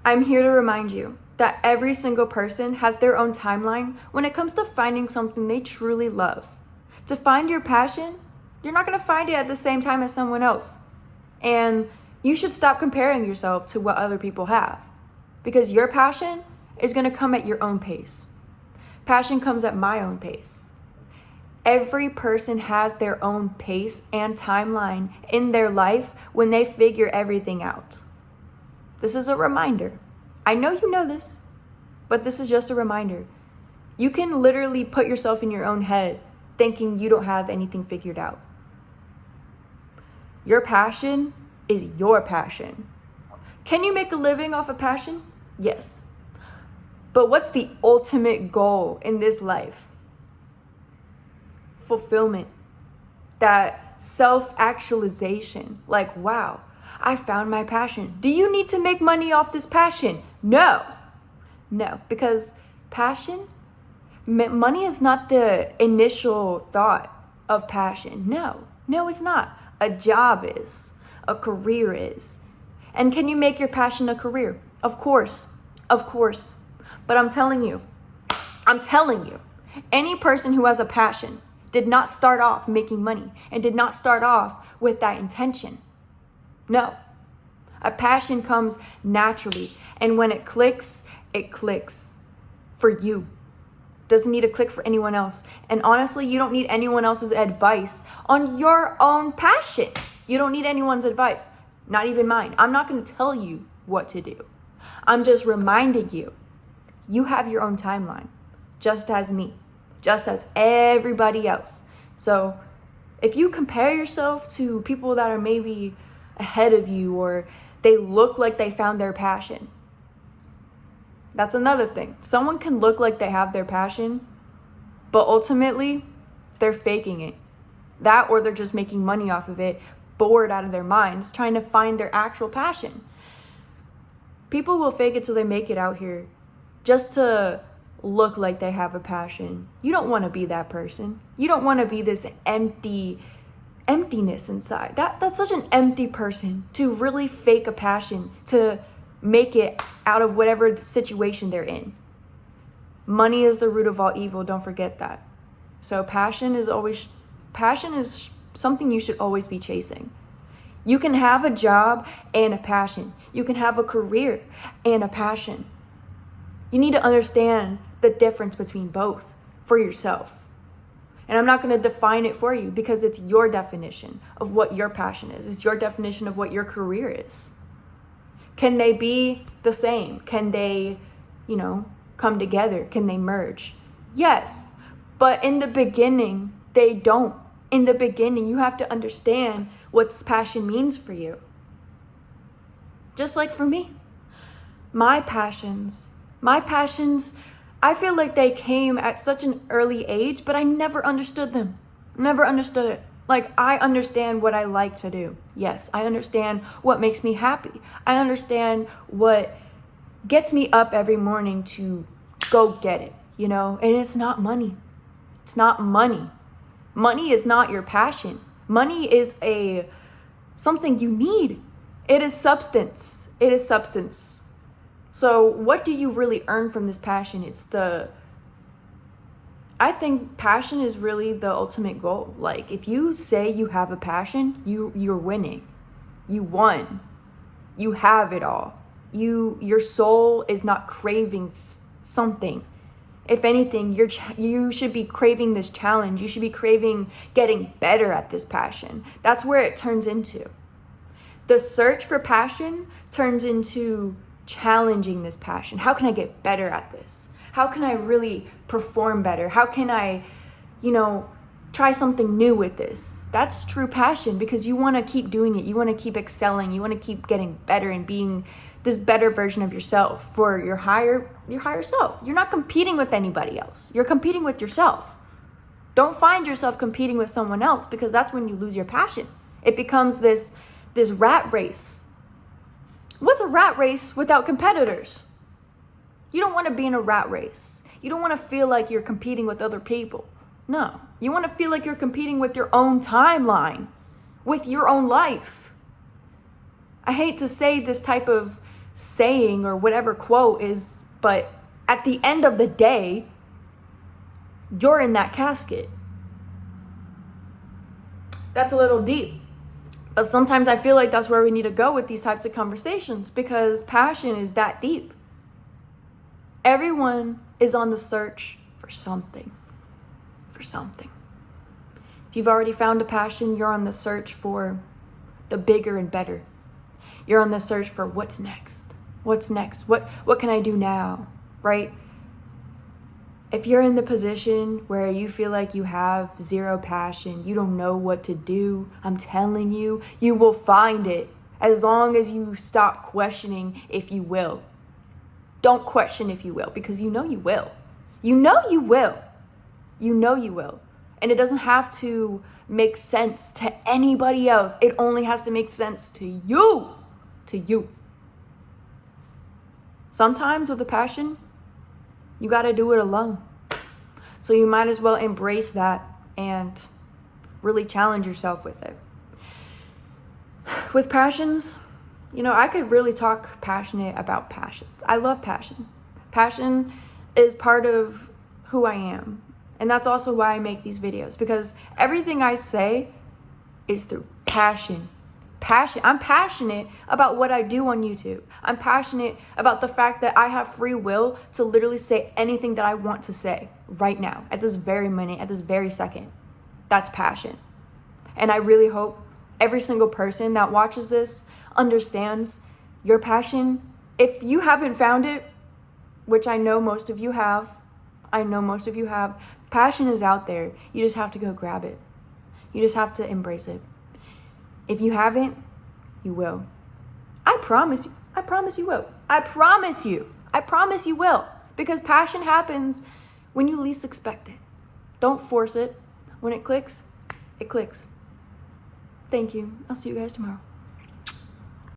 I'm here to remind you that every single person has their own timeline when it comes to finding something they truly love. To find your passion, you're not going to find it at the same time as someone else. And you should stop comparing yourself to what other people have, because your passion is going to come at your own pace. Passion comes at my own pace. Every person has their own pace and timeline in their life when they figure everything out. This is a reminder. I know you know this, but this is just a reminder. You can literally put yourself in your own head thinking you don't have anything figured out. Your passion is your passion. Can you make a living off of passion? Yes. But what's the ultimate goal in this life? Fulfillment. That self-actualization. Like, wow, I found my passion. Do you need to make money off this passion? No, because passion, money is not the initial thought of passion. No, it's not. A job is, a career is. And can you make your passion a career? Of course. But I'm telling you, any person who has a passion did not start off making money and did not start off with that intention. No, a passion comes naturally. And when it clicks for you. Doesn't need to click for anyone else. And honestly, you don't need anyone else's advice on your own passion. You don't need anyone's advice, not even mine. I'm not going to tell you what to do. I'm just reminding you, you have your own timeline, just as me, just as everybody else. So if you compare yourself to people that are maybe ahead of you, or they look like they found their passion, that's another thing. Someone can look like they have their passion, but ultimately they're faking it. That, or they're just making money off of it, bored out of their minds, trying to find their actual passion. People will fake it till they make it out here just to look like they have a passion. You don't want to be that person. You don't want to be this emptiness inside. That's such an empty person, to really fake a passion, to make it out of whatever situation they're in. Money is the root of all evil. Don't forget that. So passion is something you should always be chasing. You can have a job and a passion. You can have a career and a passion. You need to understand the difference between both for yourself. And I'm not going to define it for you, because it's your definition of what your passion is. It's your definition of what your career is. Can they be the same? Can they, come together? Can they merge? Yes. But in the beginning, they don't. In the beginning, you have to understand what this passion means for you. Just like for me. My passions, I feel like they came at such an early age, but I never understood them. Never understood it. Like, I understand what I like to do. Yes, I understand what makes me happy. I understand what gets me up every morning to go get it, And it's not money. It's not money. Money is not your passion. Money is something you need. It is substance. So what do you really earn from this passion? I think passion is really the ultimate goal. Like, if you say you have a passion, you're winning. You won. You have it all. Your soul is not craving something. If anything, you should be craving this challenge. You should be craving getting better at this passion. That's where it turns into. The search for passion turns into challenging this passion. How can I get better at this? How can I really perform better? How can I, try something new with this? That's true passion, because you want to keep doing it. You want to keep excelling. You want to keep getting better and being this better version of yourself for your higher self. You're not competing with anybody else. You're competing with yourself. Don't find yourself competing with someone else, because that's when you lose your passion. It becomes this rat race. What's a rat race without competitors? You don't want to be in a rat race. You don't want to feel like you're competing with other people. No, you want to feel like you're competing with your own timeline, with your own life. I hate to say this type of saying or whatever quote is, but at the end of the day, you're in that casket. That's a little deep. But sometimes I feel like that's where we need to go with these types of conversations, because passion is that deep. Everyone is on the search for something. For something. If you've already found a passion, you're on the search for the bigger and better. You're on the search for what's next. What's next? What can I do now? Right? If you're in the position where you feel like you have zero passion, you don't know what to do, I'm telling you, you will find it as long as you stop questioning if you will. Don't question if you will, because you know you will. You know you will. You know you will. And it doesn't have to make sense to anybody else. It only has to make sense to you. To you. Sometimes with a passion, you got to do it alone. So you might as well embrace that and really challenge yourself with it. With passions, you know, I could really talk passionate about passions. I love passion. Passion is part of who I am. And that's also why I make these videos, because everything I say is through passion. Passion. I'm passionate about what I do on YouTube. I'm passionate about the fact that I have free will to literally say anything that I want to say right now, at this very minute, at this very second. That's passion. And I really hope every single person that watches this understands your passion. If you haven't found it, which I know most of you have, passion is out there. You just have to go grab it. You just have to embrace it. If you haven't, you will. I promise you. I promise you will. I promise you. I promise you will. Because passion happens when you least expect it. Don't force it. When it clicks, it clicks. Thank you. I'll see you guys tomorrow.